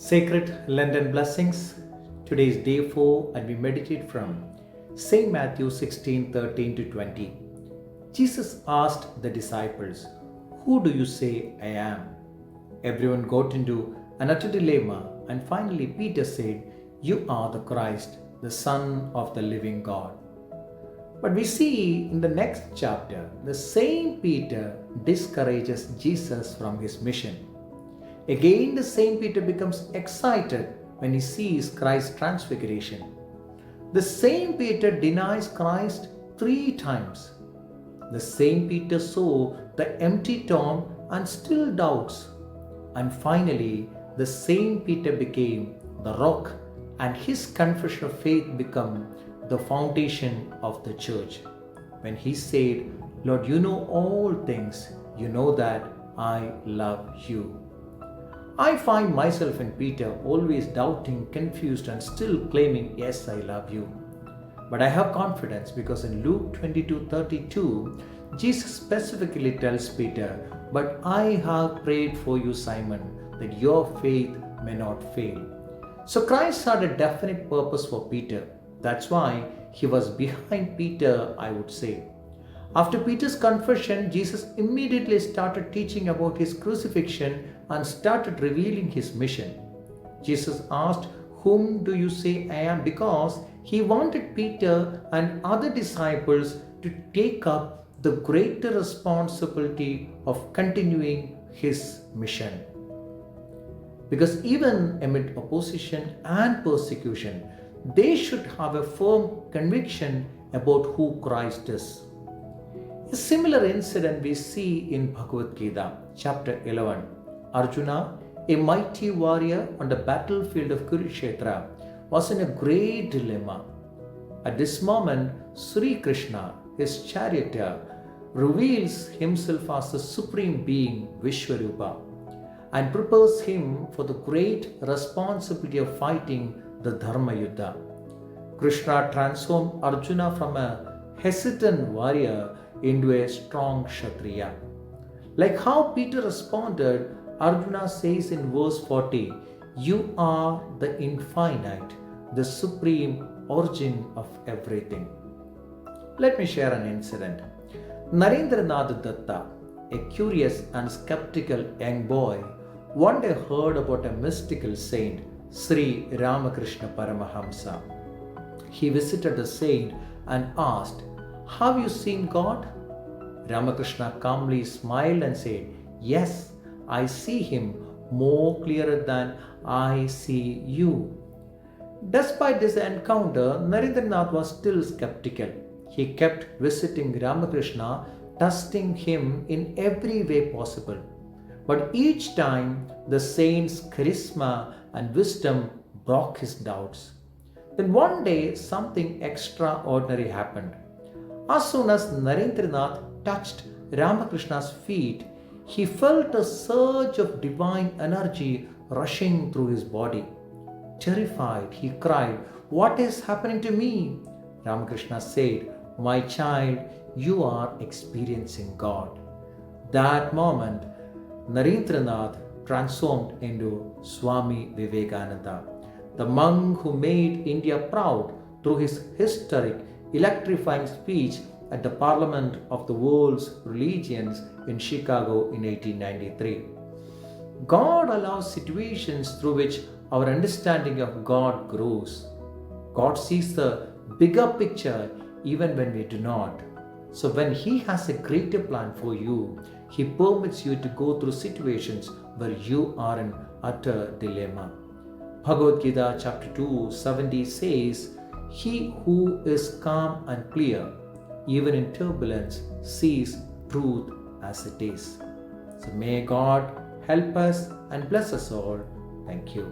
Sacred Lenten Blessings. Today is day 4 and we meditate from St. Matthew 16:13 to 20. Jesus asked the disciples, "Who do you say I am?" Everyone got into an utter dilemma, and finally Peter said, "You are the Christ, the Son of the living God." But we see in the next chapter, the same Peter discourages Jesus from his mission. Again, the same Peter becomes excited when he sees Christ's transfiguration. The same Peter denies Christ 3 times. The same Peter saw the empty tomb and still doubts. And finally, the same Peter became the rock, and his confession of faith became the foundation of the church. When he said, "Lord, you know all things, you know that I love you." I find myself in Peter, always doubting, confused, and still claiming, "Yes, I love you." But I have confidence because in Luke 22:32, Jesus specifically tells Peter, "But I have prayed for you, Simon, that your faith may not fail." So Christ had a definite purpose for Peter. That's why he was behind Peter, I would say. After Peter's confession, Jesus immediately started teaching about his crucifixion and started revealing his mission. Jesus asked, "Whom do you say I am?" because he wanted Peter and other disciples to take up the greater responsibility of continuing his mission. Because even amid opposition and persecution, they should have a firm conviction about who Christ is. A similar incident we see in Bhagavad Gita, chapter 11. Arjuna, a mighty warrior on the battlefield of Kurukshetra, was in a great dilemma. At this moment, Sri Krishna, his charioteer, reveals himself as the supreme being, Visvarupa, and prepares him for the great responsibility of fighting the Dharma Yuddha. Krishna transformed Arjuna from a hesitant warrior into a strong Kshatriya. Like how Peter responded, Arjuna says in verse 40, "You are the infinite, the supreme origin of everything." Let me share an incident. Narendranath Datta, a curious and skeptical young boy, one day heard about a mystical saint, Sri Ramakrishna Paramahamsa. He visited the saint and asked, "Have you seen God?" Ramakrishna calmly smiled and said, "Yes, I see him more clearer than I see you." Despite this encounter, Narendranath was still skeptical. He kept visiting Ramakrishna, testing him in every way possible. But each time, the saint's charisma and wisdom broke his doubts. Then one day, something extraordinary happened. As soon as Narendranath touched Ramakrishna's feet, he felt a surge of divine energy rushing through his body. Terrified, he cried, "What is happening to me?" Ramakrishna said, "My child, you are experiencing God." That moment, Narendranath transformed into Swami Vivekananda, the monk who made India proud through his historic, electrifying speech at the Parliament of the World's Religions in Chicago in 1893. God allows situations through which our understanding of God grows. God sees the bigger picture even when we do not. So when He has a greater plan for you, He permits you to go through situations where you are in utter dilemma. Bhagavad Gita chapter 2:70 says, "He who is calm and clear, even in turbulence, sees truth as it is." So may God help us and bless us all. Thank you.